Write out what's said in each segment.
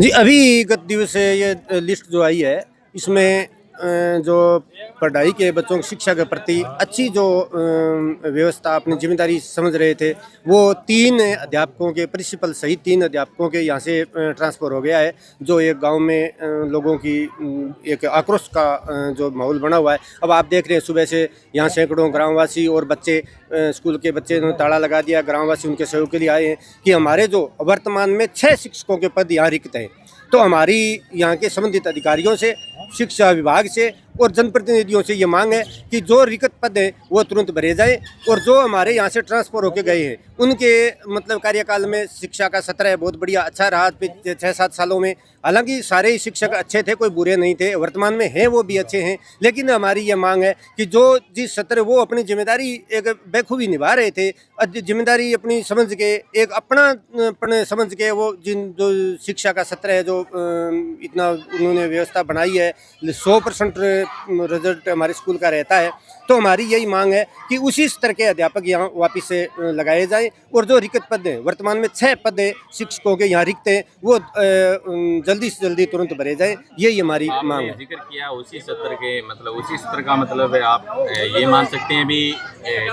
जी, अभी गत दिवस ये लिस्ट जो आई है, इसमें जो पढ़ाई के बच्चों की शिक्षा के प्रति अच्छी जो व्यवस्था अपनी ज़िम्मेदारी समझ रहे थे, वो 3 अध्यापकों के प्रिंसिपल सहित 3 अध्यापकों के यहाँ से ट्रांसफ़र हो गया है। जो एक गाँव में लोगों की एक आक्रोश का जो माहौल बना हुआ है। अब आप देख रहे हैं सुबह से यहाँ सैकड़ों ग्रामवासी और बच्चे स्कूल के बच्चे ने ताला लगा दिया, ग्रामवासी उनके सहयोग के लिए आए हैं कि हमारे जो वर्तमान में 6 शिक्षकों के पद यहाँ रिक्त हैं। तो हमारी यहाँ के संबंधित अधिकारियों से, शिक्षा विभाग से और जनप्रतिनिधियों से ये मांग है कि जो रिक्त पद हैं वो तुरंत भरे जाएं और जो हमारे यहाँ से ट्रांसफ़र होके गए हैं उनके मतलब कार्यकाल में शिक्षा का सत्र है बहुत बढ़िया अच्छा रहा 6-7 सालों में। हालांकि सारे ही शिक्षक अच्छे थे, कोई बुरे नहीं थे, वर्तमान में हैं वो भी अच्छे हैं, लेकिन हमारी ये मांग है कि जो जिस सत्र वो अपनी जिम्मेदारी एक बेखूबी निभा रहे थे, जिम्मेदारी अपनी समझ के एक अपना समझ के वो जो शिक्षा का सत्र है जो इतना उन्होंने व्यवस्था बनाई है, 100% रिजल्ट हमारे स्कूल का रहता है। तो हमारी यही मांग है कि उसी स्तर के अध्यापक यहाँ वापस से लगाए जाएं और जो रिक्त पद हैं, वर्तमान में 6 पद शिक्षकों के यहाँ रिक्त हैं, वो जल्दी से जल्दी तुरंत भरे जाएं। यही हमारी मांग है। जिक्र किया उसी सत्र के मतलब उसी सत्र का मतलब है, आप ये मान सकते हैं भी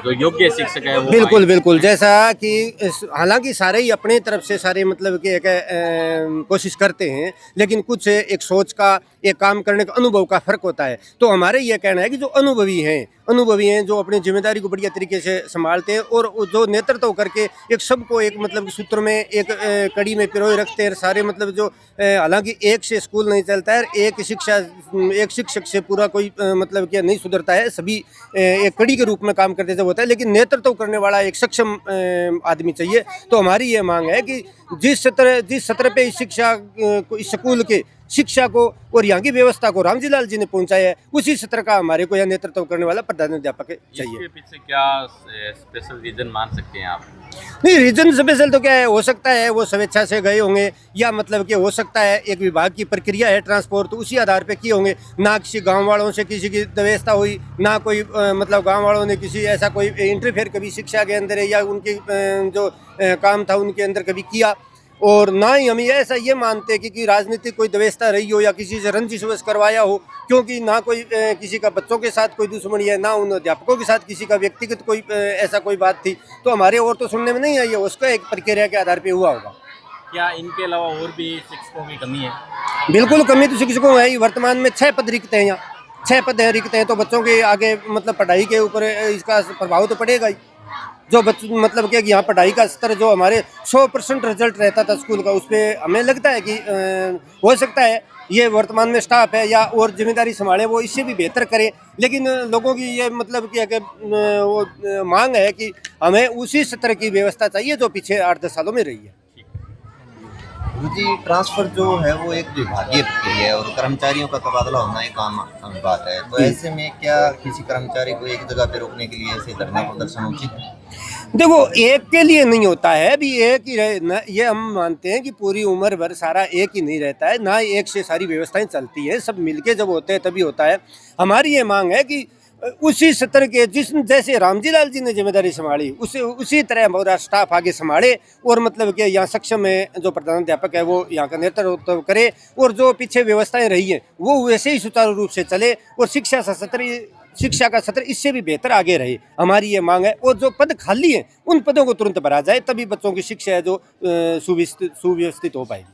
जो योग्य शिक्षक है वो बिल्कुल बिल्कुल, जैसा कि हालांकि सारे ही अपने तरफ से सारे मतलब कि एक कोशिश करते हैं, लेकिन कुछ एक सोच का, एक काम करने का अनुभव का फर्क होता है। तो हमारे ये कहना है कि जो अनुभवी हैं, जो अपनी जिम्मेदारी को बढ़िया तरीके से संभालते हैं और जो नेतृत्व करके एक सबको एक मतलब सूत्र में एक कड़ी में पिरोए रखते हैं सारे मतलब जो हालांकि एक से स्कूल नहीं चलता है, एक शिक्षक से पूरा कोई मतलब क्या नहीं सुधरता है, सभी एक कड़ी के रूप में काम करते जब होता है, लेकिन नेतृत्व करने वाला एक सक्षम आदमी चाहिए। तो हमारी ये मांग है कि जिस सत्र पे शिक्षा इस स्कूल के शिक्षा को और यहाँ की व्यवस्था को रामजी लाल जी ने पहुंचाया है, उसी सत्र का हमारे को यह नेतृत्व करने वाला प्रधानाध्यापक चाहिए। इसके पीछे क्या स्पेशल रीजन मान सकते हैं आप? नहीं, रीजन स्पेशल तो क्या है, हो सकता है वो स्वेच्छा से गए होंगे, या मतलब कि हो सकता है एक विभाग की प्रक्रिया है ट्रांसपोर्ट, तो उसी आधार पे किए होंगे। ना किसी गांव वालों से किसी की व्यवस्था हुई, ना कोई मतलब गांव वालों ने किसी ऐसा कोई इंटरफेयर कभी शिक्षा के अंदर या उनके जो काम था उनके अंदर कभी किया। और ना ही हम ऐसा ये मानते कि राजनीतिक कोई व्यवस्था रही हो या किसी से रंजिश वश करवाया हो, क्योंकि ना कोई किसी का बच्चों के साथ कोई दुश्मनी है, ना उन अध्यापकों के साथ किसी का व्यक्तिगत कोई ऐसा कोई बात थी। तो हमारे और तो सुनने में नहीं आई है, उसका एक प्रक्रिया के आधार पर हुआ होगा। क्या इनके अलावा और भी शिक्षकों की कमी है? बिल्कुल कमी तो शिक्षकों में है। वर्तमान में 6 पद रिक्त हैं, यहाँ 6 पद रिक्त हैं, तो बच्चों के आगे मतलब पढ़ाई के ऊपर इसका प्रभाव तो पड़ेगा ही। जो बच्चों मतलब कि यहाँ पढ़ाई का स्तर जो हमारे 100% रिजल्ट रहता था स्कूल का, उस पर हमें लगता है कि हो सकता है ये वर्तमान में स्टाफ है या और जिम्मेदारी संभाले वो इससे भी बेहतर करे, लेकिन लोगों की ये मतलब कि वो मांग है कि हमें उसी स्तर की व्यवस्था चाहिए जो पीछे 8-10 सालों में रही है। जी, ट्रांसफ़र जो है वो एक विभागीय प्रक्रिया है और कर्मचारियों का तबादला होना एक आम बात है। तो ऐसे में क्या किसी कर्मचारी को एक जगह पे रोकने के लिए ऐसे धरना प्रदर्शन उचित है? देखो, एक के लिए नहीं होता है, अभी एक ही रहे न, ये हम मानते हैं कि पूरी उम्र भर सारा एक ही नहीं रहता है, ना एक से सारी व्यवस्थाएं चलती हैं, सब मिलके जब होते हैं तभी होता है। हमारी ये मांग है कि उसी सत्र के जैसे रामजी लाल जी ने जिम्मेदारी संभाली उसी तरह हमारा स्टाफ आगे संभाले और मतलब कि यहाँ सक्षम है जो प्रधानाध्यापक है वो यहाँ का नेतृत्व करे और जो पीछे व्यवस्थाएं रही हैं वो वैसे ही सुचारू रूप से चले और शिक्षा का सत्र इससे भी बेहतर आगे रहे। हमारी ये मांग है और जो पद खाली हैं उन पदों को तुरंत भरा जाए, तभी बच्चों की शिक्षा है जो सुव्यवस्थित हो पाएगी।